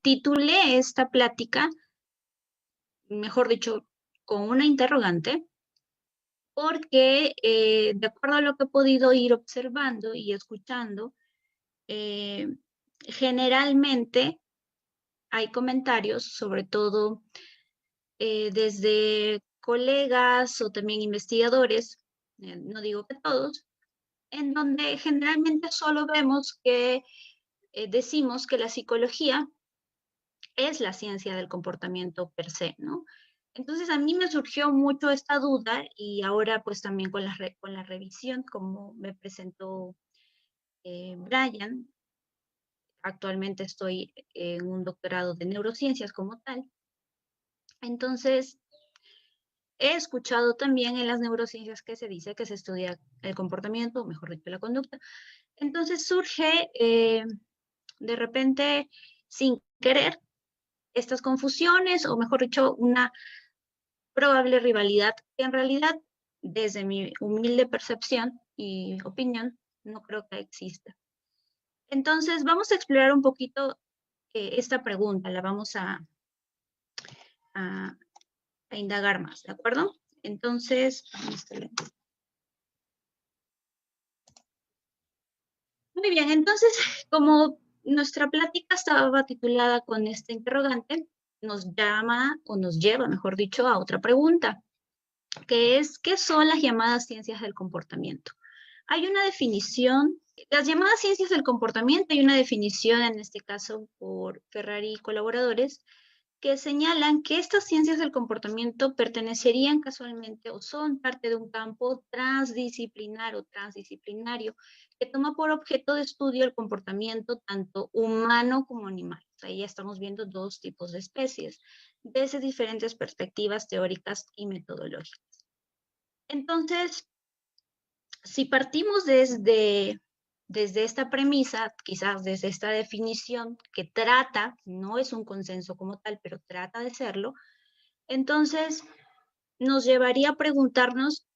Titulé esta plática, mejor dicho, con una interrogante, porque de acuerdo a lo que he podido ir observando y escuchando, generalmente hay comentarios, sobre todo desde colegas o también investigadores, no digo que todos, en donde generalmente solo vemos que decimos que la psicología es la ciencia del comportamiento per se, ¿no? Entonces a mí me surgió mucho esta duda y ahora pues también con la revisión, como me presentó Brian, actualmente estoy en un doctorado de neurociencias como tal. Entonces, he escuchado también en las neurociencias que se dice que se estudia el comportamiento, o mejor dicho, la conducta. Entonces surge de repente, sin querer, estas confusiones, o mejor dicho, una probable rivalidad que en realidad, desde mi humilde percepción y opinión, no creo que exista. Entonces, vamos a explorar un poquito esta pregunta, la vamos a indagar más, ¿de acuerdo? Entonces, muy bien, entonces, como nuestra plática estaba titulada con este interrogante, nos llama, o nos lleva, mejor dicho, a otra pregunta, que es, ¿qué son las llamadas ciencias del comportamiento? Hay una definición, las llamadas ciencias del comportamiento, hay una definición en este caso por Ferrari y colaboradores, que señalan que estas ciencias del comportamiento pertenecerían casualmente o son parte de un campo transdisciplinar o transdisciplinario que toma por objeto de estudio el comportamiento tanto humano como animal. Ahí ya estamos viendo dos tipos de especies, desde diferentes perspectivas teóricas y metodológicas. Entonces, si partimos desde esta premisa, quizás desde esta definición que trata, no es un consenso como tal, pero trata de serlo, entonces nos llevaría a preguntarnos,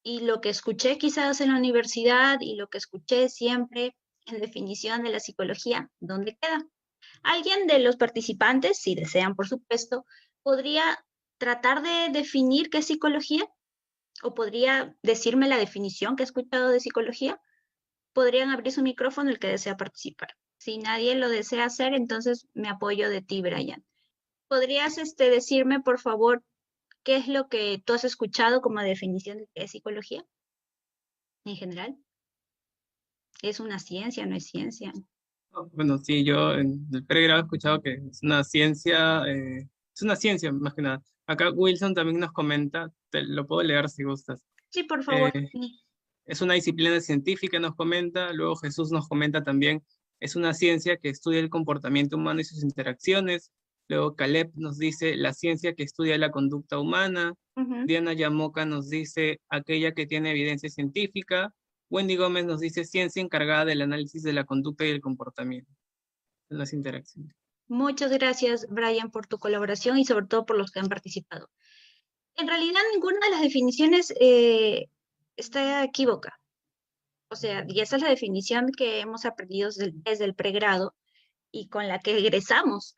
y lo que escuché quizás en la universidad y lo que escuché siempre en definición de la psicología, ¿dónde queda? ¿Alguien de los participantes, si desean por supuesto, podría tratar de definir qué es psicología? ¿O podría decirme la definición que he escuchado de psicología? Podrían abrir su micrófono el que desea participar. Si nadie lo desea hacer, entonces me apoyo de ti, Brian. ¿Podrías decirme, por favor, qué es lo que tú has escuchado como definición de qué es psicología en general? ¿Es una ciencia, no es ciencia? Bueno, sí, yo en el pregrado he escuchado que es una ciencia más que nada. Acá Wilson también nos comenta, te lo puedo leer si gustas. Sí, por Eh, favor. es una disciplina científica, nos comenta, luego Jesús nos comenta también, es una ciencia que estudia el comportamiento humano y sus interacciones. Luego Caleb nos dice, la ciencia que estudia la conducta humana. Ujú. Diana Yamoca nos dice, aquella que tiene evidencia científica. Wendy Gómez nos dice, ciencia encargada del análisis de la conducta y el comportamiento, de las interacciones. Muchas gracias, Brian, por tu colaboración y sobre todo por los que han participado. En realidad, ninguna de las definiciones está equívoca. O sea, y esa es la definición que hemos aprendido desde el pregrado y con la que egresamos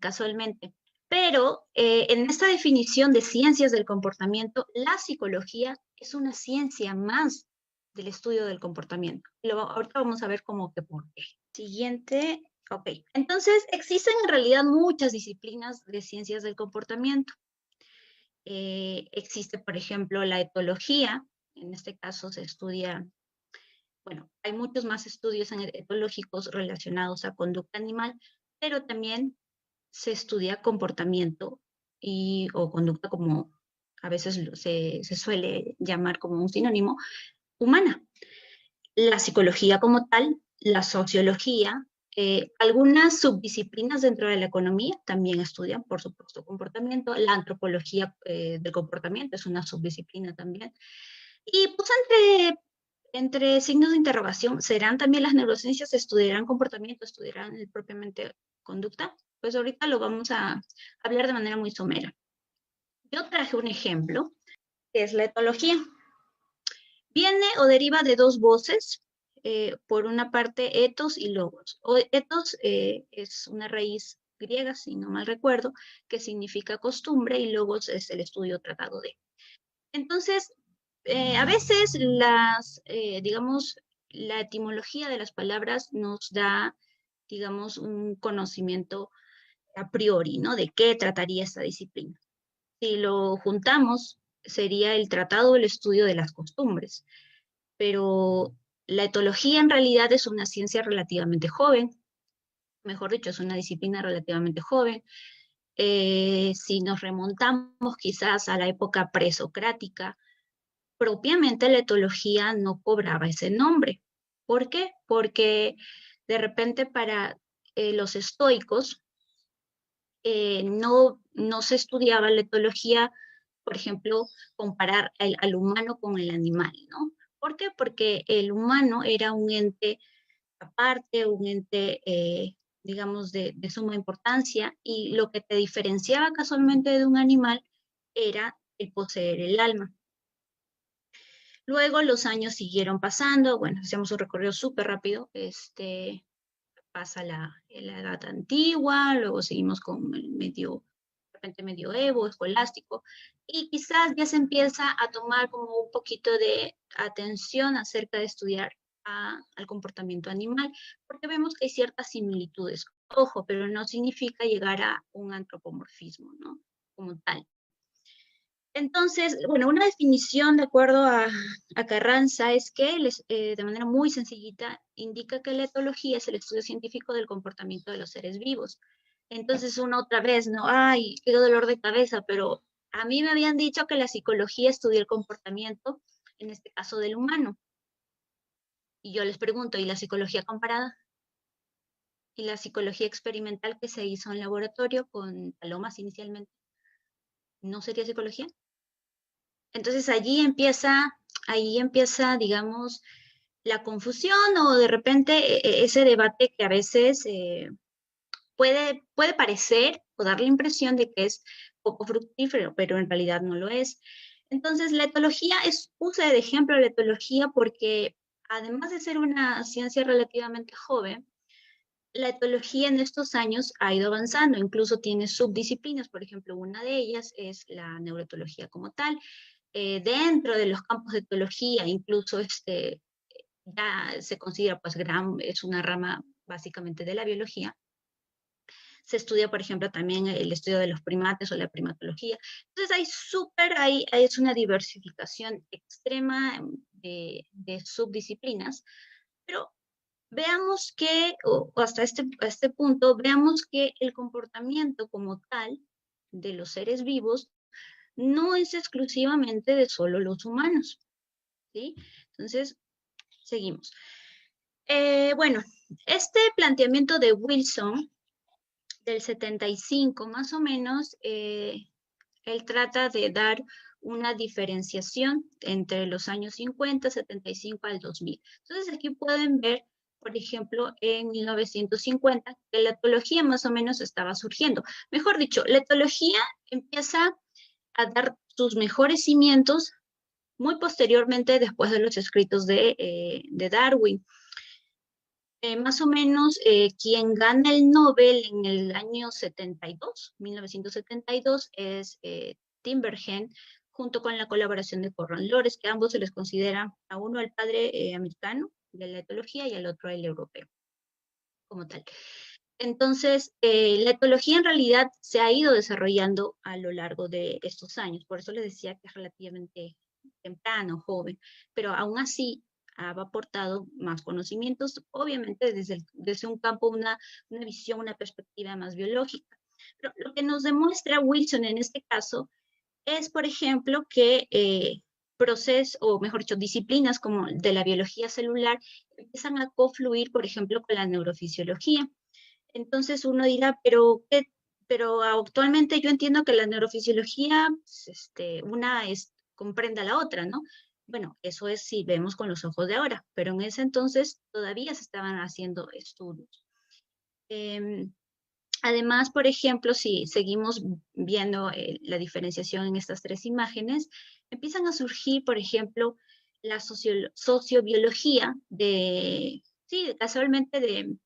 casualmente. Pero en esta definición de ciencias del comportamiento, la psicología es una ciencia más del estudio del comportamiento. Ahorita vamos a ver cómo que por qué. Siguiente, ok. Entonces, existen en realidad muchas disciplinas de ciencias del comportamiento. Existe, por ejemplo, la etología. En este caso se estudia, bueno, hay muchos más estudios etológicos relacionados a conducta animal, pero también se estudia comportamiento o conducta, como a veces se suele llamar como un sinónimo, humana. La psicología como tal, la sociología, algunas subdisciplinas dentro de la economía también estudian, por supuesto, comportamiento. La antropología del comportamiento es una subdisciplina también. Y pues entre signos de interrogación, ¿serán también las neurociencias, estudiarán comportamiento, estudiarán propiamente conducta? pues ahorita lo vamos a hablar de manera muy somera. Yo traje un ejemplo, que es la etología. Viene o deriva de dos voces, por una parte etos y logos. O etos es una raíz griega, si no mal recuerdo, que significa costumbre, y logos es el estudio tratado de. Entonces, a veces digamos, la etimología de las palabras nos da, digamos, un conocimiento a priori, ¿no? De qué trataría esta disciplina. Si lo juntamos, sería el tratado o el estudio de las costumbres, pero la etología en realidad es una ciencia relativamente joven, mejor dicho, es una disciplina relativamente joven. Si nos remontamos quizás a la época presocrática, propiamente la etología no cobraba ese nombre. ¿Por qué? Porque de repente para los estoicos no se estudiaba la etología, por ejemplo, comparar al humano con el animal, ¿no? ¿Por qué? Porque el humano era un ente aparte, un ente, digamos, de suma importancia, y lo que te diferenciaba casualmente de un animal era el poseer el alma. Luego los años siguieron pasando, bueno, hacemos un recorrido súper rápido, pasa la edad antigua, luego seguimos con el de repente medioevo, escolástico, y quizás ya se empieza a tomar como un poquito de atención acerca de estudiar al comportamiento animal, porque vemos que hay ciertas similitudes. Ojo, pero no significa llegar a un antropomorfismo, ¿no? Como tal. Entonces, bueno, una definición de acuerdo a Carranza es que, de manera muy sencillita, indica que la etología es el estudio científico del comportamiento de los seres vivos. Entonces, una otra vez, ¿no? Ay, qué dolor de cabeza, pero a mí me habían dicho que la psicología estudia el comportamiento, en este caso del humano. Y yo les pregunto, ¿y la psicología comparada? ¿Y la psicología experimental que se hizo en laboratorio con palomas inicialmente? ¿No sería psicología? Entonces ahí empieza, digamos, la confusión, o de repente ese debate que a veces puede parecer o dar la impresión de que es poco fructífero, pero en realidad no lo es. Entonces, la etología puse de ejemplo la etología porque, además de ser una ciencia relativamente joven, la etología en estos años ha ido avanzando, incluso tiene subdisciplinas. Por ejemplo, una de ellas es la neuroetología como tal. Dentro de los campos de etología, incluso ya se considera, pues, es una rama básicamente de la biología. Se estudia, por ejemplo, también el estudio de los primates o la primatología. Entonces es una diversificación extrema de subdisciplinas, pero veamos que, o hasta este punto, veamos que el comportamiento como tal de los seres vivos no es exclusivamente de solo los humanos, ¿sí? Entonces, seguimos. Bueno, este planteamiento de Wilson, del 75 más o menos, él trata de dar una diferenciación entre los años 50, 75 al 2000. Entonces aquí pueden ver, por ejemplo, en 1950, que la etología más o menos estaba surgiendo. Mejor dicho, la etología empieza a dar sus mejores cimientos muy posteriormente, después de los escritos de Darwin. Más o menos, quien gana el Nobel en el año 1972, es Timbergen, junto con la colaboración de Conrad Lorenz, que ambos se les considera a uno el padre americano de la etología y al otro el europeo, como tal. Entonces, la etología en realidad se ha ido desarrollando a lo largo de estos años, por eso les decía que es relativamente temprano, joven, pero aún así ha aportado más conocimientos, obviamente desde un campo, una visión, una perspectiva más biológica. Pero lo que nos demuestra Wilson en este caso es, por ejemplo, que procesos, o mejor dicho, disciplinas como de la biología celular empiezan a confluir, por ejemplo, con la neurofisiología. Entonces uno dirá, pero actualmente yo entiendo que la neurofisiología, pues, una comprende a la otra, ¿no? Bueno, eso es si vemos con los ojos de ahora, pero en ese entonces todavía se estaban haciendo estudios. Además, por ejemplo, si seguimos viendo la diferenciación en estas tres imágenes, empiezan a surgir, por ejemplo, la sociobiología sí, casualmente de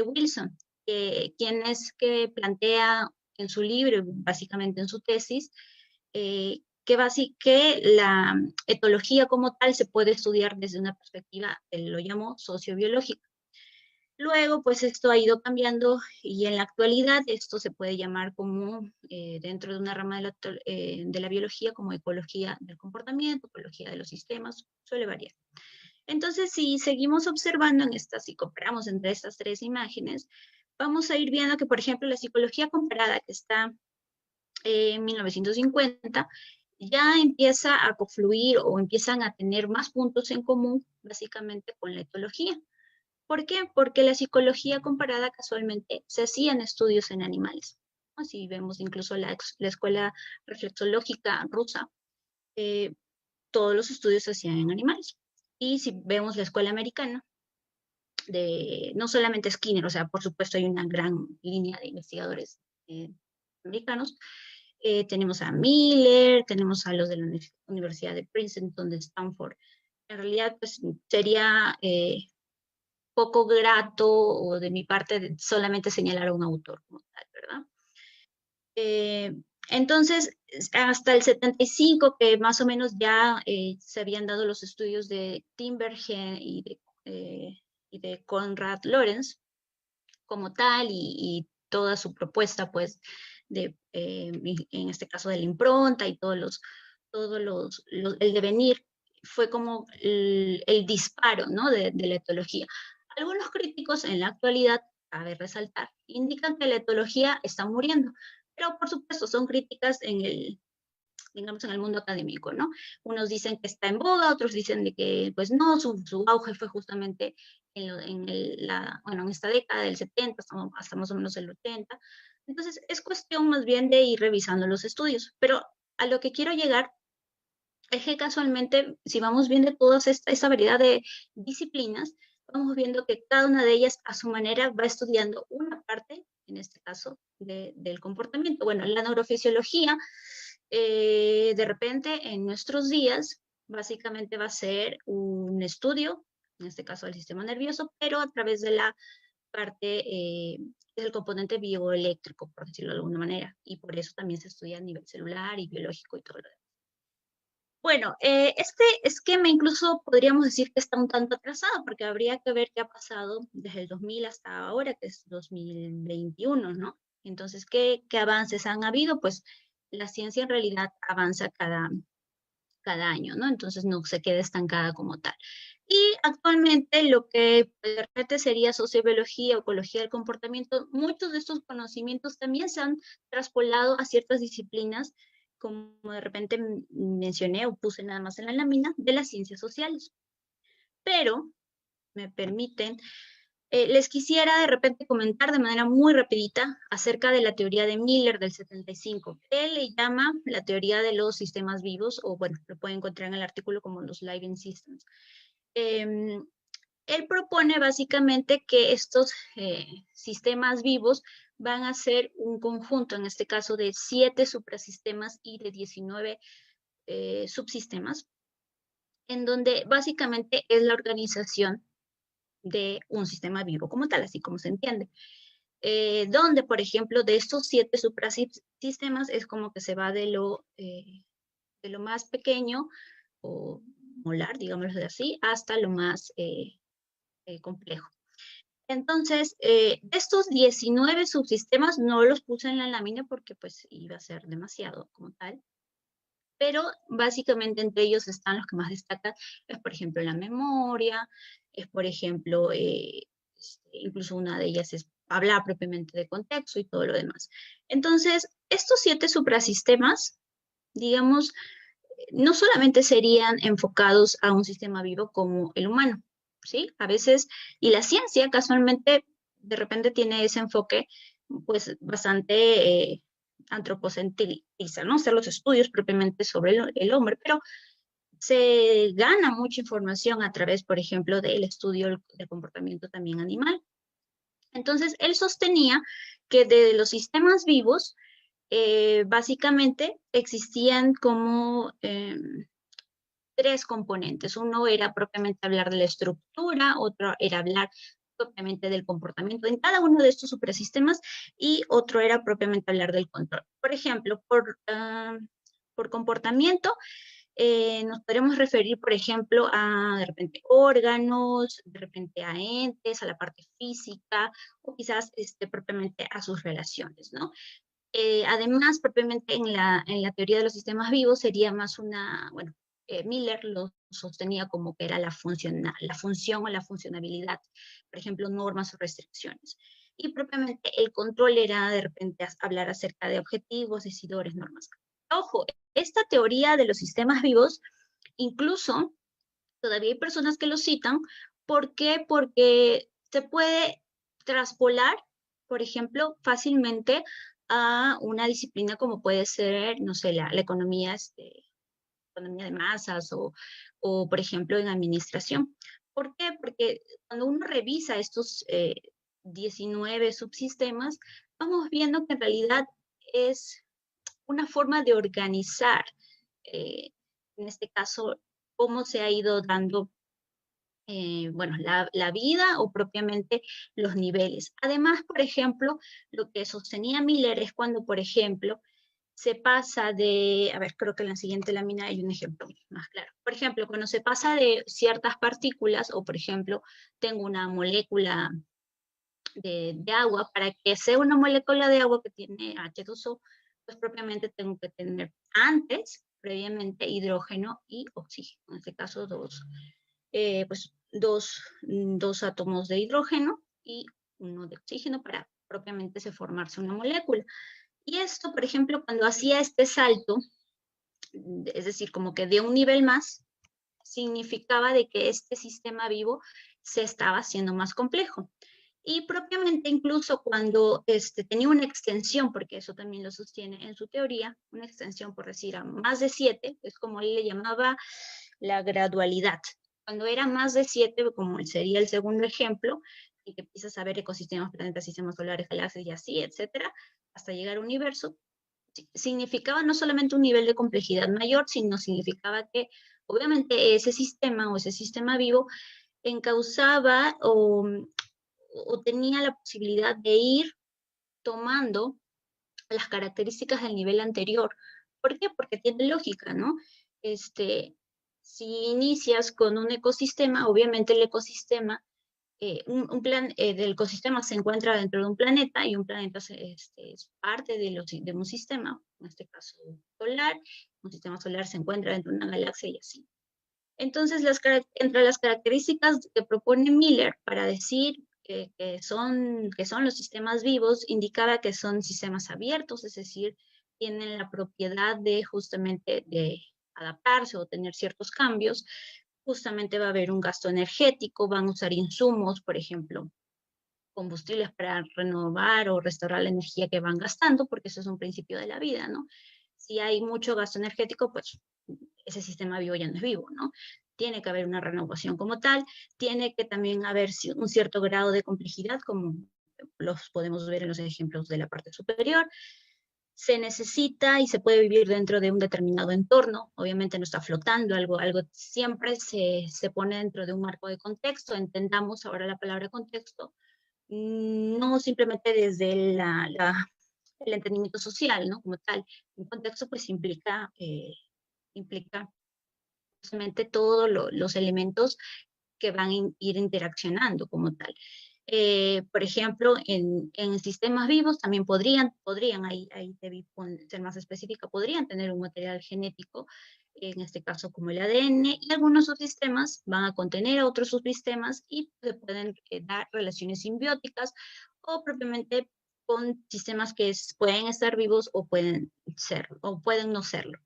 Wilson, quien es que plantea en su libro, básicamente en su tesis, que la etología como tal se puede estudiar desde una perspectiva, él lo llamó sociobiológica. Luego, pues esto ha ido cambiando y en la actualidad esto se puede llamar como, dentro de una rama de la biología, como ecología del comportamiento, ecología de los sistemas, suele variar. Entonces, si seguimos observando si comparamos entre estas tres imágenes, vamos a ir viendo que, por ejemplo, la psicología comparada que está en 1950, ya empieza a confluir o empiezan a tener más puntos en común, básicamente, con la etología. ¿Por qué? Porque la psicología comparada casualmente se hacían estudios en animales. Así vemos incluso la escuela reflexológica rusa, todos los estudios se hacían en animales. Y si vemos la escuela americana, no solamente Skinner, o sea, por supuesto hay una gran línea de investigadores americanos, tenemos a Miller, tenemos a los de la Universidad de Princeton, de Stanford. En realidad, pues sería poco grato o de mi parte solamente señalar a un autor como tal, ¿verdad? Entonces, hasta el 75, que más o menos ya se habían dado los estudios de Tinbergen y de Konrad Lorenz como tal, y toda su propuesta, pues, en este caso de la impronta y el devenir, fue como el disparo, ¿no? de la etología. Algunos críticos en la actualidad, cabe resaltar, indican que la etología está muriendo, pero por supuesto son críticas digamos, en el mundo académico, ¿no? Unos dicen que está en boga, otros dicen de que, pues no, su auge fue justamente en esta década del 70, hasta más o menos el 80. Entonces, es cuestión más bien de ir revisando los estudios, pero a lo que quiero llegar es que casualmente, si vamos viendo toda esta variedad de disciplinas, vamos viendo que cada una de ellas a su manera va estudiando una parte, en este caso, del comportamiento. Bueno, la neurofisiología, de repente, en nuestros días, básicamente va a ser un estudio, en este caso del sistema nervioso, pero a través de la parte del componente bioeléctrico, por decirlo de alguna manera, y por eso también se estudia a nivel celular y biológico y todo lo demás. Bueno, este esquema incluso podríamos decir que está un tanto atrasado, porque habría que ver qué ha pasado desde el 2000 hasta ahora, que es 2021, ¿no? Entonces, ¿qué avances han habido? Pues la ciencia en realidad avanza cada año, ¿no? Entonces no se queda estancada como tal. Y actualmente lo que de repente sería sociobiología o ecología del comportamiento, muchos de estos conocimientos también se han traspolado a ciertas disciplinas, como de repente mencioné o puse nada más en la lámina, de las ciencias sociales. Pero, me permiten, les quisiera de repente comentar de manera muy rapidita acerca de la teoría de Miller del 75. Él le llama la teoría de los sistemas vivos, o bueno, lo pueden encontrar en el artículo como los living systems. Él propone básicamente que estos sistemas vivos van a ser un conjunto, en este caso de 7 suprasistemas y de 19 subsistemas, en donde básicamente es la organización de un sistema vivo como tal, así como se entiende. Donde, por ejemplo, de estos 7 suprasistemas es como que se va de lo más pequeño o molar, digámoslo así, hasta lo más complejo. Entonces, estos 19 subsistemas no los puse en la lámina porque pues iba a ser demasiado como tal, pero básicamente entre ellos están los que más destacan, es por ejemplo la memoria, es por ejemplo, incluso una de ellas es hablar propiamente de contexto y todo lo demás. Entonces, estos 7 suprasistemas, digamos, no solamente serían enfocados a un sistema vivo como el humano, ¿sí? A veces, y la ciencia casualmente de repente tiene ese enfoque pues bastante antropocentriza, ¿no? Hacer los estudios propiamente sobre el hombre, pero se gana mucha información a través, por ejemplo, del estudio del comportamiento también animal. Entonces, él sostenía que de los sistemas vivos, básicamente existían como tres componentes. Uno era propiamente hablar de la estructura, otro era hablar propiamente del comportamiento en cada uno de estos supersistemas y otro era propiamente hablar del control. Por ejemplo, por comportamiento, nos podríamos referir, por ejemplo, a de repente órganos, de repente a entes, a la parte física o quizás propiamente a sus relaciones, ¿no? Además, propiamente en la teoría de los sistemas vivos sería más una, bueno, Miller lo sostenía como que era la función o la funcionabilidad, por ejemplo, normas o restricciones. Y propiamente el control era de repente hablar acerca de objetivos, decidores, normas. Ojo, esta teoría de los sistemas vivos, incluso todavía hay personas que lo citan. ¿Por qué? Porque se puede traspolar, por ejemplo, fácilmente a una disciplina como puede ser, no sé, la economía, economía de masas o, por ejemplo, en administración. ¿Por qué? Porque cuando uno revisa estos 19 subsistemas, vamos viendo que en realidad es una forma de organizar, en este caso, cómo se ha ido dando bueno, la vida o propiamente los niveles. Además, por ejemplo, lo que sostenía Miller es cuando, por ejemplo, se pasa de, a ver, creo que en la siguiente lámina hay un ejemplo más claro. Por ejemplo, cuando se pasa de ciertas partículas, o por ejemplo, tengo una molécula de agua, para que sea una molécula de agua que tiene H2O, pues propiamente tengo que tener antes, previamente, hidrógeno y oxígeno. En este caso, pues dos átomos de hidrógeno y uno de oxígeno para propiamente se formarse una molécula. Y esto, por ejemplo, cuando hacía este salto, es decir, como que de un nivel más, significaba de que este sistema vivo se estaba haciendo más complejo. Y propiamente incluso cuando tenía una extensión, porque eso también lo sostiene en su teoría, una extensión por decir a más de 7, es como él le llamaba la gradualidad. Cuando era más de 7, como sería el segundo ejemplo, y que empiezas a ver ecosistemas, planetas, sistemas solares, galaxias y así, etcétera, hasta llegar al universo, significaba no solamente un nivel de complejidad mayor, sino significaba que obviamente ese sistema o ese sistema vivo encauzaba o tenía la posibilidad de ir tomando las características del nivel anterior. ¿Por qué? Porque tiene lógica, ¿no? Si inicias con un ecosistema, obviamente el ecosistema, del ecosistema se encuentra dentro de un planeta y un planeta es parte de un sistema, en este caso solar, un sistema solar se encuentra dentro de una galaxia y así. Entonces, entre las características que propone Miller para decir que son los sistemas vivos, indicaba que son sistemas abiertos, es decir, tienen la propiedad de justamente de adaptarse o tener ciertos cambios. Justamente va a haber un gasto energético, van a usar insumos, por ejemplo, combustibles para renovar o restaurar la energía que van gastando, porque eso es un principio de la vida, ¿no? Si hay mucho gasto energético, pues ese sistema vivo ya no es vivo, ¿no? Tiene que haber una renovación como tal, tiene que también haber un cierto grado de complejidad, como los podemos ver en los ejemplos de la parte superior. Se necesita y se puede vivir dentro de un determinado entorno, obviamente no está flotando, algo siempre se pone dentro de un marco de contexto, entendamos ahora la palabra contexto, no simplemente desde el entendimiento social, ¿no? Como tal, un contexto pues implica justamente todos los elementos que van a ir interaccionando como tal. Por ejemplo, en sistemas vivos también podrían ahí debí ser más específica, podrían tener un material genético, en este caso como el ADN, y algunos subsistemas van a contener a otros subsistemas y se pueden dar relaciones simbióticas o propiamente con sistemas que pueden estar vivos o pueden no serlo.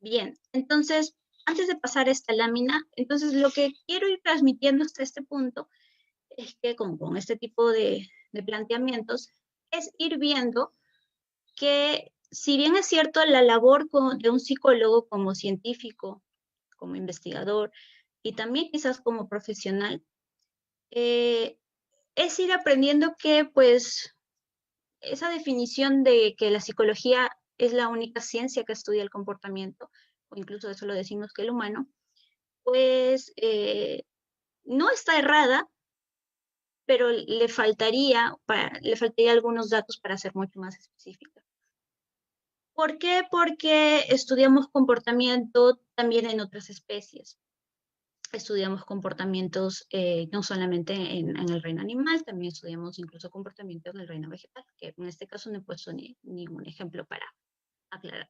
Bien, entonces, antes de pasar esta lámina, entonces lo que quiero ir transmitiendo hasta este punto es que con este tipo de planteamientos es ir viendo que si bien es cierto la labor de un psicólogo como científico, como investigador y también quizás como profesional, es ir aprendiendo que, pues, esa definición de que la psicología es la única ciencia que estudia el comportamiento, o incluso eso lo decimos que el humano, pues no está errada, pero le faltaría algunos datos para ser mucho más específica. ¿Por qué? Porque estudiamos comportamiento también en otras especies. Estudiamos comportamientos no solamente en el reino animal, también estudiamos incluso comportamiento en el reino vegetal, que en este caso no he puesto ningún ejemplo para aclarar.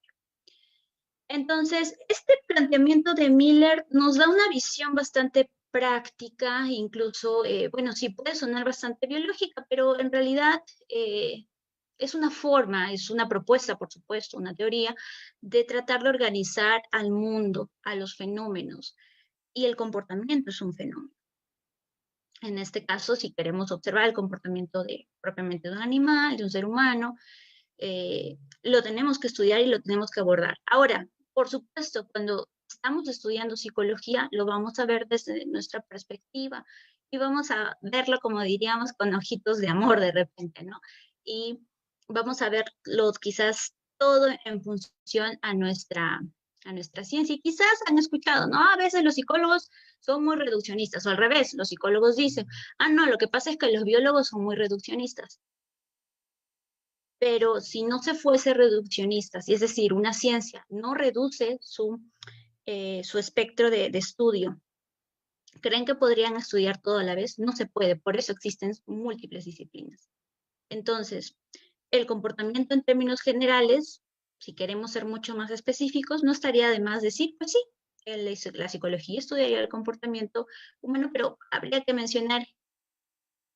Entonces, este planteamiento de Miller nos da una visión bastante práctica, incluso, bueno, sí puede sonar bastante biológica, pero en realidad es una forma, es una propuesta, por supuesto, una teoría, de tratar de organizar al mundo, a los fenómenos, y el comportamiento es un fenómeno. En este caso, si queremos observar el comportamiento propiamente de un animal, de un ser humano, lo tenemos que estudiar y lo tenemos que abordar. Ahora, por supuesto, cuando estamos estudiando psicología, lo vamos a ver desde nuestra perspectiva y vamos a verlo, como diríamos, con ojitos de amor de repente, ¿no? Y vamos a verlo quizás todo en función a nuestra ciencia. Y quizás han escuchado, ¿no? A veces los psicólogos son muy reduccionistas, o al revés, los psicólogos dicen, no, lo que pasa es que los biólogos son muy reduccionistas. Pero si no se fuese reduccionistas, y es decir, una ciencia no reduce su espectro de estudio, ¿creen que podrían estudiar todo a la vez? No se puede, por eso existen múltiples disciplinas. Entonces, el comportamiento en términos generales, si queremos ser mucho más específicos, no estaría de más decir, pues sí, la psicología estudiaría el comportamiento humano, pero habría que mencionar,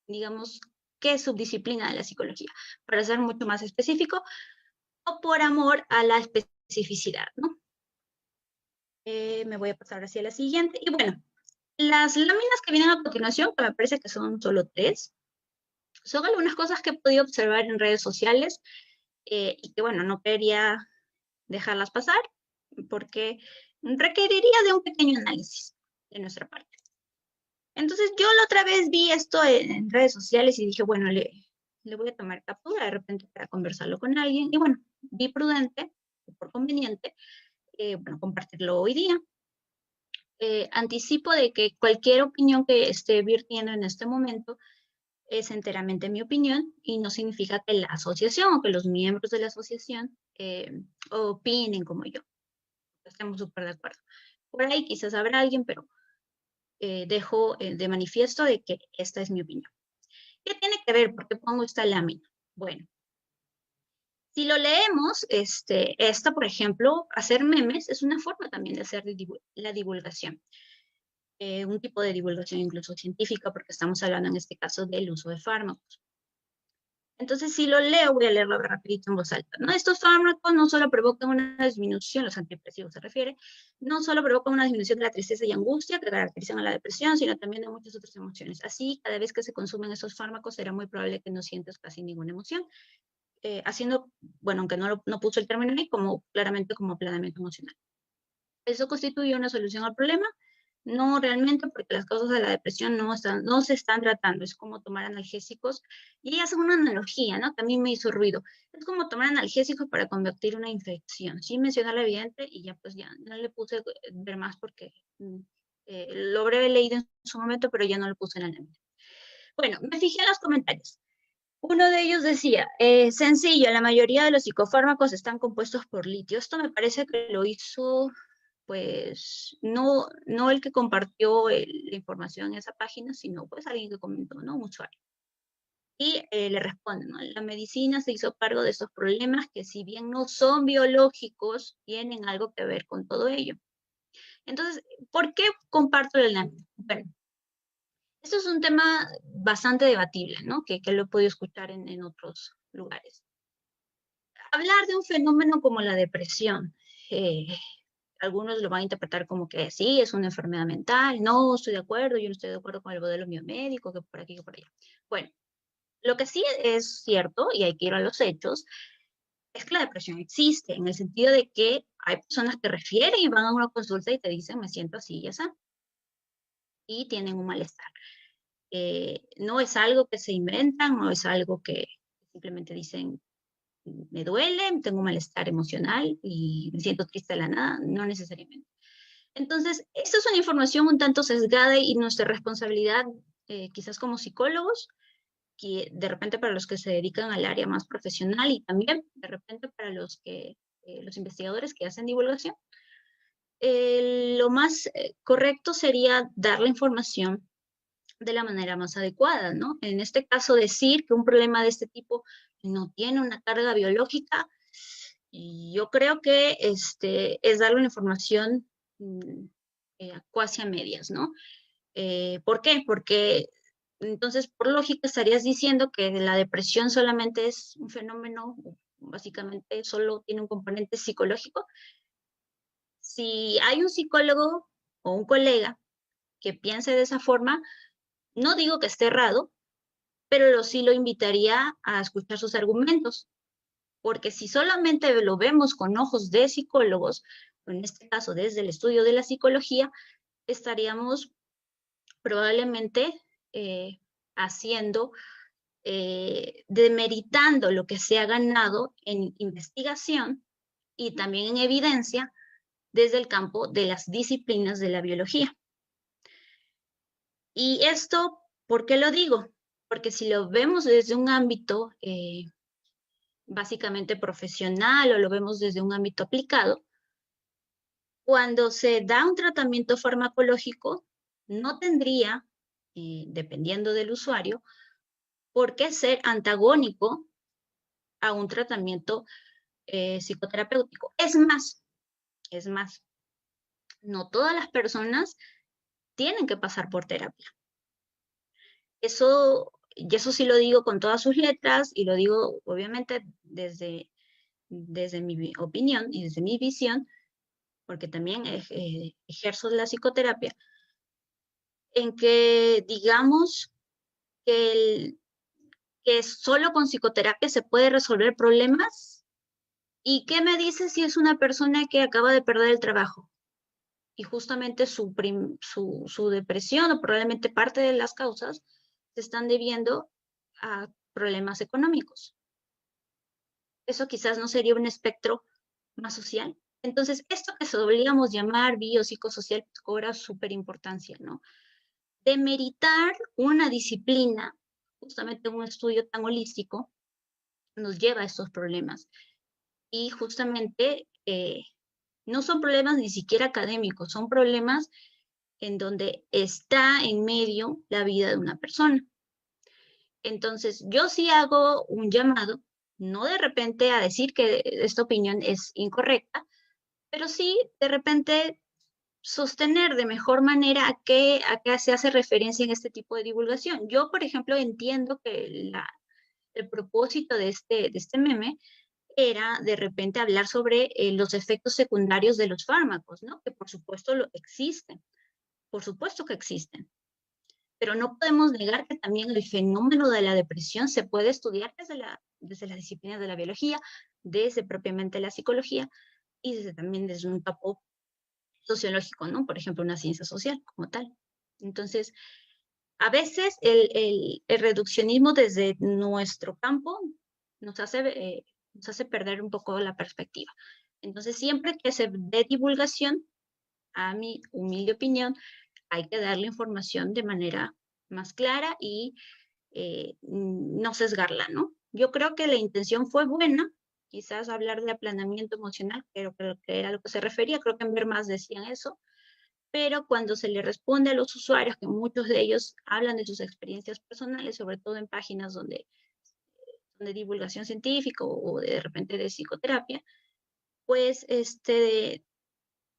digamos, qué subdisciplina de la psicología, para ser mucho más específico, o por amor a la especificidad, ¿no? Me voy a pasar hacia la siguiente. Y bueno, las láminas que vienen a continuación, que me parece que son solo 3, son algunas cosas que he podido observar en redes sociales y que, bueno, no quería dejarlas pasar porque requeriría de un pequeño análisis de nuestra parte. Entonces, yo la otra vez vi esto en redes sociales y dije, bueno, le voy a tomar captura de repente para conversarlo con alguien. Y bueno, vi prudente, por conveniente, bueno, compartirlo hoy día. Anticipo de que cualquier opinión que esté virtiendo en este momento es enteramente mi opinión y no significa que la asociación o que los miembros de la asociación opinen como yo. Estamos súper de acuerdo. Por ahí quizás habrá alguien, pero dejo de manifiesto de que esta es mi opinión. ¿Qué tiene que ver? ¿Por qué pongo esta lámina? Bueno, si lo leemos, esta, por ejemplo, hacer memes es una forma también de hacer la divulgación. Un tipo de divulgación incluso científica, porque estamos hablando en este caso del uso de fármacos. Entonces, si lo leo, voy a leerlo rapidito en voz alta, ¿no? Estos fármacos no solo provocan una disminución, los antidepresivos se refiere, no solo provocan una disminución de la tristeza y angustia que caracterizan a la depresión, sino también de muchas otras emociones. Así, cada vez que se consumen esos fármacos, será muy probable que no sientas casi ninguna emoción. Haciendo, bueno, aunque no puso el término ahí, claramente como aplanamiento emocional. ¿Eso constituye una solución al problema? No realmente, porque las causas de la depresión no se están tratando. Es como tomar analgésicos. Y hacen una analogía, ¿no? También me hizo ruido. Es como tomar analgésicos para convertir una infección. Sí mencioné lo evidente y ya pues ya no le puse ver más porque lo habré leído en su momento, pero ya no lo puse en la mente. Bueno, me fijé en los comentarios. Uno de ellos decía, sencillo, la mayoría de los psicofármacos están compuestos por litio. Esto me parece que lo hizo, pues, no el que compartió la información en esa página, sino pues alguien que comentó, ¿no? Un usuario. Y le responden, ¿no? La medicina se hizo cargo de esos problemas que si bien no son biológicos, tienen algo que ver con todo ello. Entonces, ¿por qué comparto el lámina? Bueno, esto es un tema bastante debatible, ¿no? Que lo he podido escuchar en otros lugares. Hablar de un fenómeno como la depresión, algunos lo van a interpretar como que sí, es una enfermedad mental, no estoy de acuerdo, yo no estoy de acuerdo con el modelo biomédico, que por aquí, que por allá. Bueno, lo que sí es cierto, y hay que ir a los hechos, es que la depresión existe, en el sentido de que hay personas que refieren y van a una consulta y te dicen, me siento así y así, y tienen un malestar. No es algo que se inventan, no es algo que simplemente dicen, me duele, tengo un malestar emocional y me siento triste de la nada, no necesariamente. Entonces, esta es una información un tanto sesgada y nuestra responsabilidad, quizás como psicólogos, que de repente para los que se dedican al área más profesional y también de repente para los investigadores que hacen divulgación, lo más correcto sería dar la información de la manera más adecuada, ¿no? En este caso, decir que un problema de este tipo no tiene una carga biológica, y yo creo que es darle una información casi a medias, ¿no? ¿Por qué? Porque entonces, por lógica, estarías diciendo que la depresión solamente es un fenómeno, básicamente solo tiene un componente psicológico. Si hay un psicólogo o un colega que piense de esa forma, no digo que esté errado, pero sí lo invitaría a escuchar sus argumentos, porque si solamente lo vemos con ojos de psicólogos, o en este caso desde el estudio de la psicología, estaríamos probablemente haciendo, demeritando lo que se ha ganado en investigación y también en evidencia desde el campo de las disciplinas de la biología. Y esto, ¿por qué lo digo? Porque si lo vemos desde un ámbito básicamente profesional o lo vemos desde un ámbito aplicado, cuando se da un tratamiento farmacológico, no tendría, dependiendo del usuario, por qué ser antagónico a un tratamiento psicoterapéutico. Es más, no todas las personas tienen que pasar por terapia. Y eso sí lo digo con todas sus letras y lo digo obviamente desde mi opinión y desde mi visión, porque también ejerzo la psicoterapia, en que digamos que solo con psicoterapia se puede resolver problemas. ¿Y qué me dice si es una persona que acaba de perder el trabajo? Y justamente su depresión o probablemente parte de las causas se están debiendo a problemas económicos. Eso quizás no sería un espectro más social. Entonces, esto que solíamos llamar biopsicosocial pues, cobra súper importancia, ¿no? Demeritar una disciplina, justamente un estudio tan holístico, nos lleva a estos problemas. Y justamente no son problemas ni siquiera académicos, son problemas en donde está en medio la vida de una persona. Entonces, yo sí hago un llamado, no de repente a decir que esta opinión es incorrecta, pero sí de repente sostener de mejor manera a qué se hace referencia en este tipo de divulgación. Yo, por ejemplo, entiendo que el propósito de este meme era de repente hablar sobre los efectos secundarios de los fármacos, ¿no? Que por supuesto existen, por supuesto que existen, pero no podemos negar que también el fenómeno de la depresión se puede estudiar desde las disciplinas de la biología, desde propiamente la psicología y también desde un campo sociológico, ¿no? Por ejemplo, una ciencia social como tal. Entonces, a veces el reduccionismo desde nuestro campo nos hace perder un poco la perspectiva. Entonces, siempre que se dé divulgación, a mi humilde opinión, hay que darle información de manera más clara y no sesgarla, ¿no? Yo creo que la intención fue buena, quizás hablar de aplanamiento emocional, creo que era a lo que se refería, creo que en Ver Más decían eso, pero cuando se le responde a los usuarios, que muchos de ellos hablan de sus experiencias personales, sobre todo en páginas donde de divulgación científica o de repente de psicoterapia, pues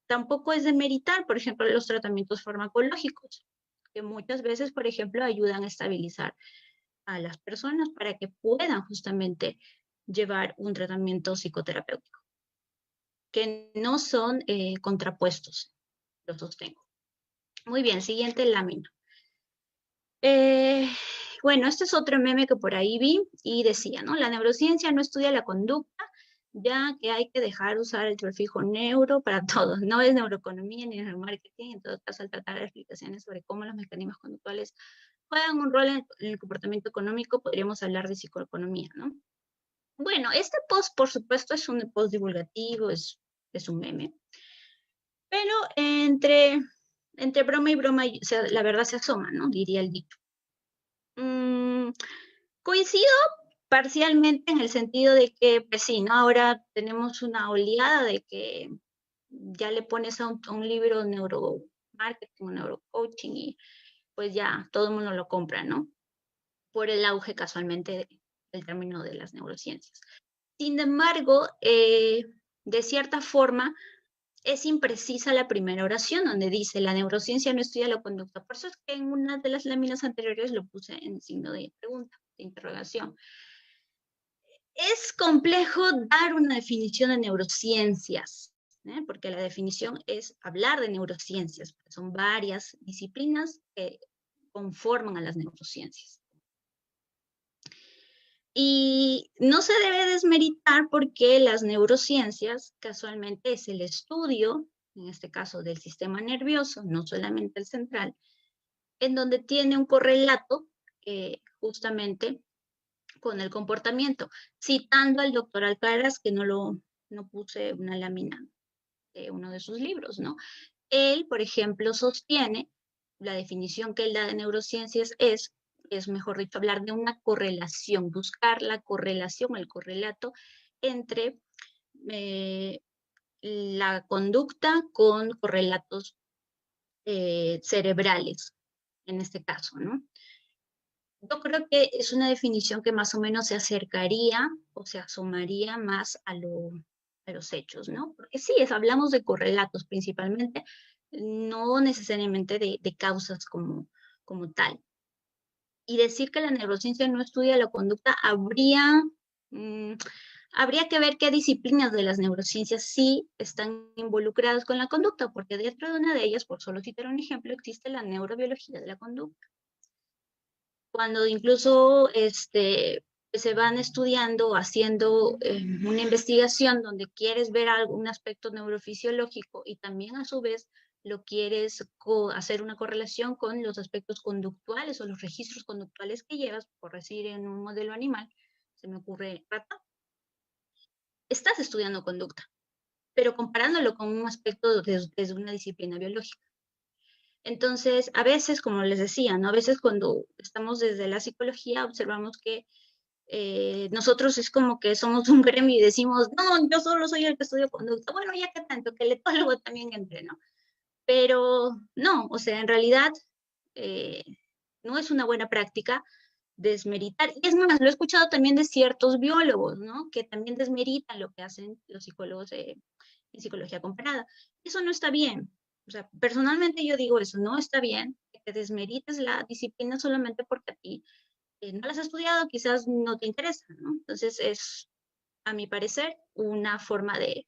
tampoco es de meritar, por ejemplo, los tratamientos farmacológicos, que muchas veces, por ejemplo, ayudan a estabilizar a las personas para que puedan justamente llevar un tratamiento psicoterapéutico, que no son contrapuestos, lo sostengo. Muy bien, siguiente lámina. Bueno, este es otro meme que por ahí vi y decía, ¿no? La neurociencia no estudia la conducta, ya que hay que dejar usar el prefijo neuro para todos. No es neuroeconomía ni neuromarketing, en todo caso, al tratar de explicaciones sobre cómo los mecanismos conductuales juegan un rol en el comportamiento económico, podríamos hablar de psicoeconomía, ¿no? Bueno, este post, por supuesto, es un post divulgativo, es un meme, pero entre broma y broma, o sea, la verdad se asoma, ¿no? Diría el dicho. Coincido parcialmente en el sentido de que, pues sí, ¿no? Ahora tenemos una oleada de que ya le pones a un libro neuromarketing, neurocoaching y pues ya todo el mundo lo compra, ¿no? Por el auge casualmente del término de las neurociencias. Sin embargo, de cierta forma, es imprecisa la primera oración, donde dice, la neurociencia no estudia la conducta. Por eso es que en una de las láminas anteriores lo puse en signo de pregunta, de interrogación. Es complejo dar una definición de neurociencias, porque la definición es hablar de neurociencias, porque son varias disciplinas que conforman a las neurociencias. Y no se debe desmeritar porque las neurociencias casualmente es el estudio, en este caso del sistema nervioso, no solamente el central, en donde tiene un correlato justamente con el comportamiento. Citando al doctor Alcaraz, que no puse una lámina de uno de sus libros, ¿no? Él, por ejemplo, sostiene, la definición que él da de neurociencias es mejor dicho, hablar de una correlación, buscar la correlación, el correlato entre la conducta con correlatos cerebrales, en este caso, ¿no? Yo creo que es una definición que más o menos se acercaría o se asomaría más a los hechos, ¿no? Porque sí, hablamos de correlatos principalmente, no necesariamente de causas como tal. Y decir que la neurociencia no estudia la conducta, habría que ver qué disciplinas de las neurociencias sí están involucradas con la conducta, porque dentro de una de ellas, por solo citar un ejemplo, existe la neurobiología de la conducta. Cuando incluso se van estudiando, haciendo una investigación donde quieres ver algún aspecto neurofisiológico y también a su vez lo quieres hacer una correlación con los aspectos conductuales o los registros conductuales que llevas, por decir en un modelo animal, se me ocurre rata, estás estudiando conducta, pero comparándolo con un aspecto desde una disciplina biológica. Entonces, a veces, como les decía, ¿no? A veces cuando estamos desde la psicología observamos que nosotros es como que somos un gremio y decimos, no, yo solo soy el que estudio conducta. Bueno, ya que tanto, que el etólogo también entre, ¿no? Pero no, o sea, en realidad no es una buena práctica desmeritar. Y es más, lo he escuchado también de ciertos biólogos, ¿no? Que también desmeritan lo que hacen los psicólogos en psicología comparada. Eso no está bien. O sea, personalmente yo digo eso, no está bien que desmerites la disciplina solamente porque a ti no la has estudiado, quizás no te interesa, ¿no? Entonces es, a mi parecer, una forma de,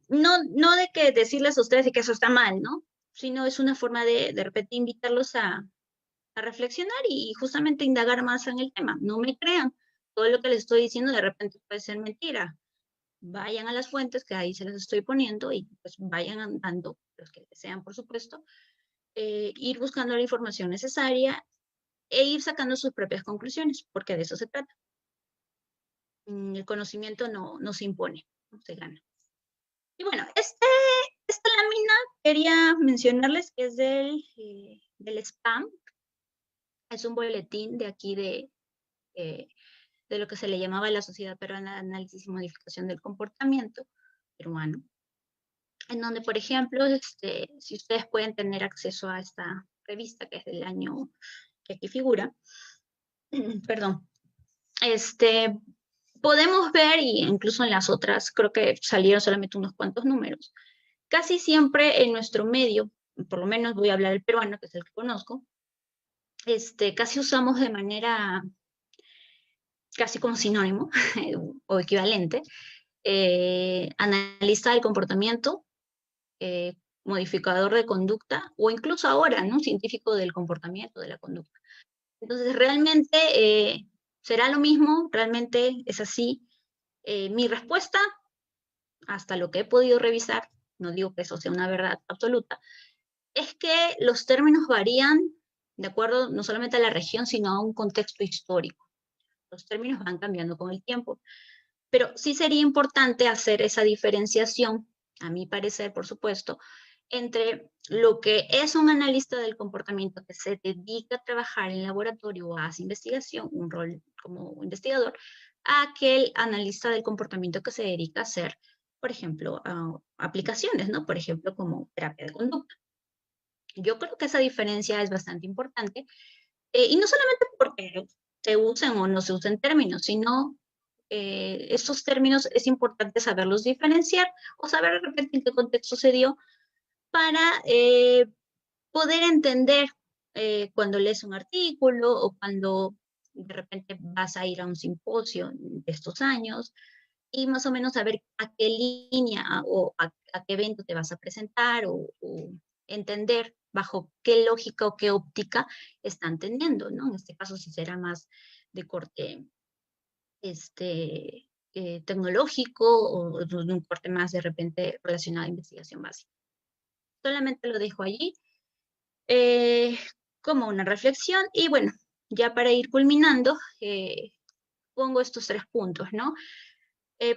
no de que decirles a ustedes que eso está mal, ¿no? Sino es una forma de repente invitarlos a reflexionar y justamente indagar más en el tema. No me crean, todo lo que les estoy diciendo de repente puede ser mentira. Vayan a las fuentes, que ahí se las estoy poniendo, y pues vayan andando, los que desean, por supuesto, ir buscando la información necesaria e ir sacando sus propias conclusiones, porque de eso se trata. El conocimiento no se impone, no se gana. Y bueno, esta lámina quería mencionarles que es del SPAM, es un boletín de aquí de lo que se le llamaba la Sociedad Peruana de Análisis y Modificación del Comportamiento peruano, en donde, por ejemplo, si ustedes pueden tener acceso a esta revista, que es del año que aquí figura, perdón, podemos ver, y incluso en las otras, creo que salieron solamente unos cuantos números, casi siempre en nuestro medio, por lo menos voy a hablar del peruano, que es el que conozco, casi usamos de manera casi como sinónimo o equivalente, analista del comportamiento, modificador de conducta, o incluso ahora, ¿no? Científico del comportamiento, de la conducta. Entonces, realmente será lo mismo, realmente es así. Mi respuesta, hasta lo que he podido revisar, no digo que eso sea una verdad absoluta, es que los términos varían de acuerdo no solamente a la región, sino a un contexto histórico. Los términos van cambiando con el tiempo. Pero sí sería importante hacer esa diferenciación, a mi parecer, por supuesto, entre lo que es un analista del comportamiento que se dedica a trabajar en laboratorio o hace investigación, un rol como investigador, a aquel analista del comportamiento que se dedica a hacer, por ejemplo, aplicaciones, ¿no? Por ejemplo, como terapia de conducta. Yo creo que esa diferencia es bastante importante, y no solamente porque se usen o no se usen términos, sino estos términos es importante saberlos diferenciar o saber de repente en qué contexto se dio para poder entender cuando lees un artículo o cuando de repente vas a ir a un simposio de estos años y más o menos saber a qué línea o a qué evento te vas a presentar o entender bajo qué lógica o qué óptica están teniendo, ¿no? En este caso, si será más de corte tecnológico o de un corte más de repente relacionado a investigación básica. Solamente lo dejo allí eh, como una reflexión y bueno, ya para ir culminando, pongo estos 3 puntos, ¿no?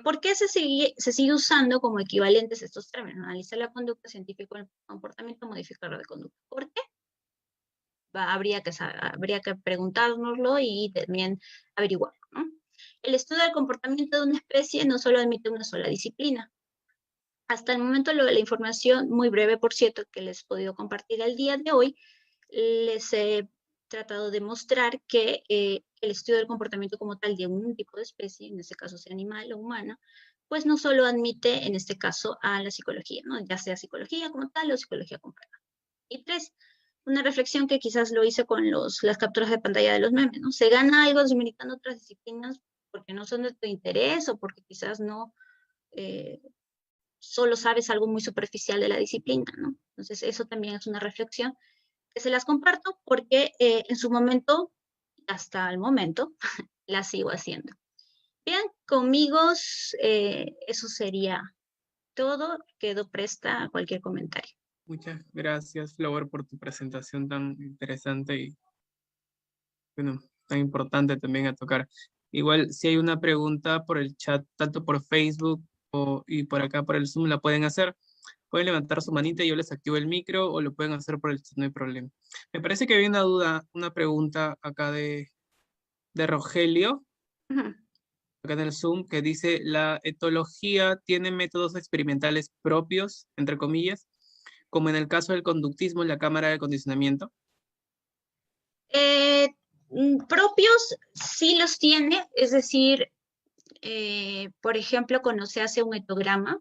¿Por qué se sigue usando como equivalentes estos términos? Analizar la conducta, científico el comportamiento, modificador de conducta. ¿Por qué? Habría que preguntárnoslo y también averiguarlo, ¿no? El estudio del comportamiento de una especie no solo admite una sola disciplina. Hasta el momento, la información, muy breve por cierto, que les he podido compartir el día de hoy, les he tratado de mostrar que el estudio del comportamiento como tal de un tipo de especie, en este caso sea animal o humana, pues no solo admite en este caso a la psicología, ¿no? Ya sea psicología como tal o psicología comparada. Y 3, una reflexión que quizás lo hice con las capturas de pantalla de los memes, ¿no? Se gana algo desmeritando otras disciplinas porque no son de tu interés o porque quizás no eh, solo sabes algo muy superficial de la disciplina, ¿no? Entonces eso también es una reflexión que se las comparto porque en su momento, hasta el momento, la sigo haciendo. Bien, conmigo eso sería todo. Quedo presta a cualquier comentario. Muchas gracias, Flower, por tu presentación tan interesante y, bueno, tan importante también a tocar. Igual, si hay una pregunta por el chat, tanto por Facebook y por acá por el Zoom, la pueden hacer. Pueden levantar su manita y yo les activo el micro o lo pueden hacer por el chat, no hay problema. Me parece que había una duda, una pregunta acá de Rogelio, Ujú. acá en el Zoom, que dice, ¿la etología tiene métodos experimentales propios, entre comillas, como en el caso del conductismo en la cámara de acondicionamiento? Propios sí los tiene, es decir, por ejemplo, cuando se hace un etograma,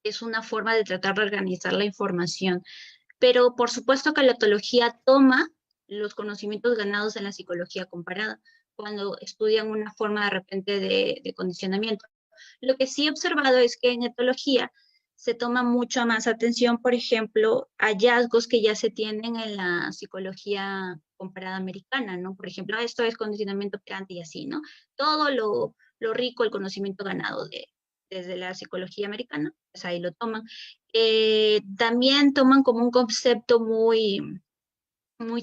es una forma de tratar de organizar la información, pero por supuesto que la etología toma los conocimientos ganados en la psicología comparada, cuando estudian una forma de repente de condicionamiento. Lo que sí he observado es que en etología se toma mucha más atención, por ejemplo, hallazgos que ya se tienen en la psicología comparada americana, ¿no? Por ejemplo, esto es condicionamiento operante y así, ¿no? Todo lo rico, el conocimiento ganado desde la psicología americana, pues ahí lo toman. También toman como un concepto muy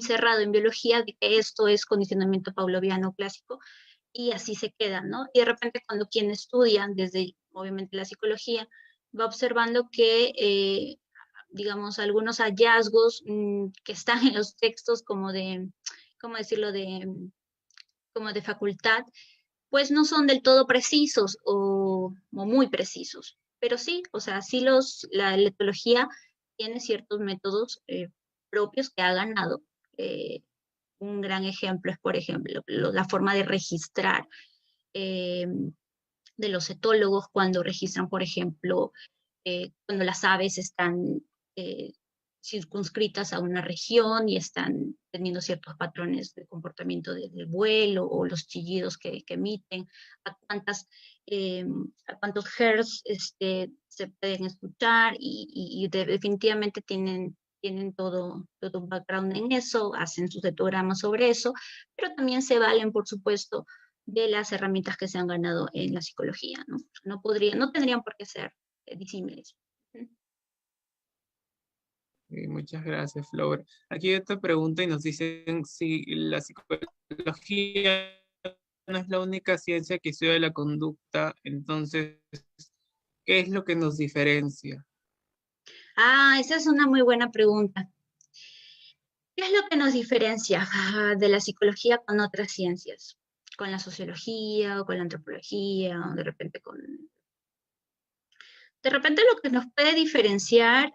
cerrado en biología de que esto es condicionamiento pavloviano clásico, y así se queda, ¿no? Y de repente cuando quien estudia desde, obviamente, la psicología, va observando que, digamos, algunos hallazgos que están en los textos como de, ¿cómo decirlo?, como de facultad, pues no son del todo precisos o muy precisos. Pero sí, o sea, sí la etología tiene ciertos métodos propios que ha ganado. Eh, un gran ejemplo es, por ejemplo, la forma de registrar eh, de los etólogos cuando registran, por ejemplo, cuando las aves están eh, circunscritas a una región y están teniendo ciertos patrones de comportamiento del vuelo o los chillidos que emiten, a eh, a cuántos hertz se pueden escuchar y definitivamente tienen todo un background en eso, hacen sus etogramas sobre eso, pero también se valen, por supuesto, de las herramientas que se han ganado en la psicología, ¿no? No tendrían por qué ser disímiles. Muchas gracias, Flower. Aquí hay otra pregunta y nos dicen si la psicología no es la única ciencia que estudia la conducta, entonces, ¿qué es lo que nos diferencia? Ah, esa es una muy buena pregunta. ¿Qué es lo que nos diferencia de la psicología con otras ciencias? Con la sociología o con la antropología o de repente con... De repente lo que nos puede diferenciar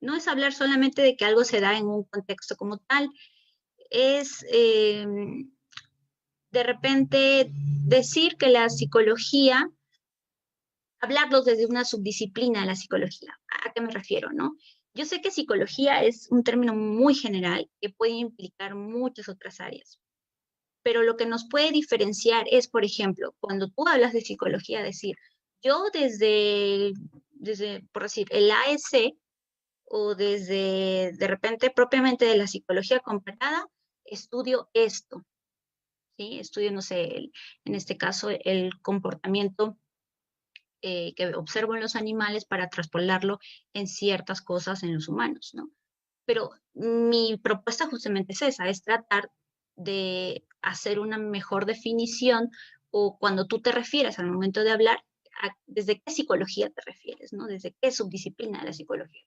no es hablar solamente de que algo se da en un contexto como tal, es de repente decir que la psicología, hablarlo desde una subdisciplina de la psicología. ¿A qué me refiero, no? Yo sé que psicología es un término muy general que puede implicar muchas otras áreas, pero lo que nos puede diferenciar es, por ejemplo, cuando tú hablas de psicología, decir, yo desde por decir, el AEC o desde, de repente, propiamente de la psicología comparada, estudio esto, ¿sí? Estudio, no sé, en este caso, el comportamiento que observo en los animales para traspolarlo en ciertas cosas en los humanos, ¿no? Pero mi propuesta justamente es esa, es tratar de hacer una mejor definición o cuando tú te refieres al momento de hablar, ¿desde qué psicología te refieres, no? ¿Desde qué subdisciplina de la psicología?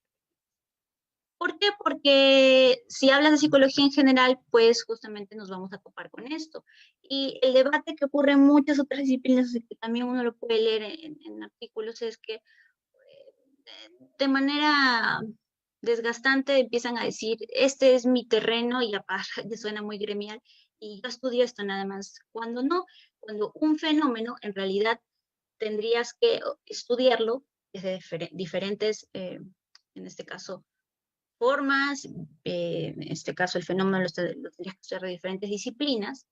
¿Por qué? Porque si hablas de psicología en general, pues justamente nos vamos a topar con esto. Y el debate que ocurre en muchas otras disciplinas, que también uno lo puede leer en artículos, es que de manera desgastante empiezan a decir, este es mi terreno y aparte suena muy gremial y yo estudio esto nada más. Cuando no, cuando un fenómeno en realidad tendrías que estudiarlo desde diferentes, en este caso, formas, en este caso el fenómeno lo tendrías que estudiar de diferentes disciplinas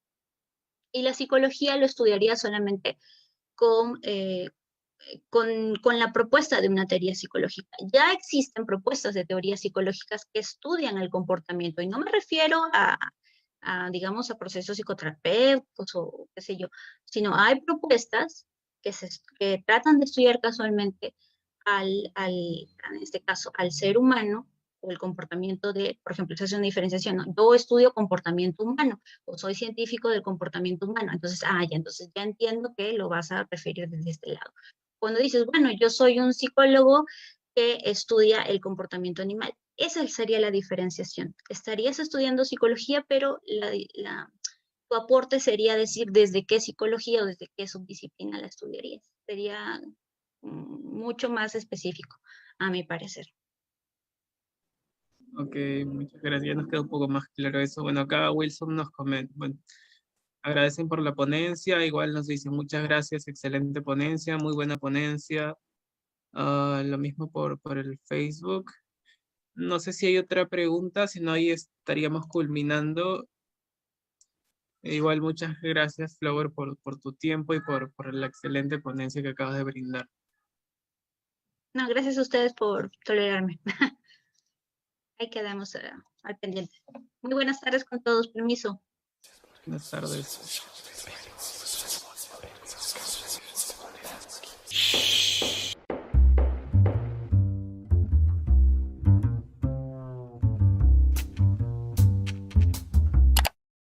y la psicología lo estudiaría solamente con con la propuesta de una teoría psicológica. Ya existen propuestas de teorías psicológicas que estudian el comportamiento y no me refiero digamos, a procesos psicoterapéuticos o qué sé yo, sino hay propuestas que tratan de estudiar casualmente en este caso, al ser humano o el comportamiento de, por ejemplo, se hace una diferenciación, ¿no? Yo estudio comportamiento humano o soy científico del comportamiento humano, entonces, entonces ya entiendo que lo vas a referir desde este lado. Cuando dices, bueno, yo soy un psicólogo que estudia el comportamiento animal, esa sería la diferenciación. Estarías estudiando psicología, pero tu aporte sería decir desde qué psicología o desde qué subdisciplina la estudiarías. Sería mucho más específico, a mi parecer. Ok, muchas gracias. Ya nos queda un poco más claro eso. Bueno, acá Wilson nos comenta, bueno, agradecen por la ponencia, igual nos dicen muchas gracias, excelente ponencia, muy buena ponencia. Lo mismo por el Facebook. No sé si hay otra pregunta, si no, ahí estaríamos culminando. Igual muchas gracias, Flower, por tu tiempo y por la excelente ponencia que acabas de brindar. No, gracias a ustedes por tolerarme. Ahí quedamos al pendiente. Muy buenas tardes con todos, permiso. Buenas tardes.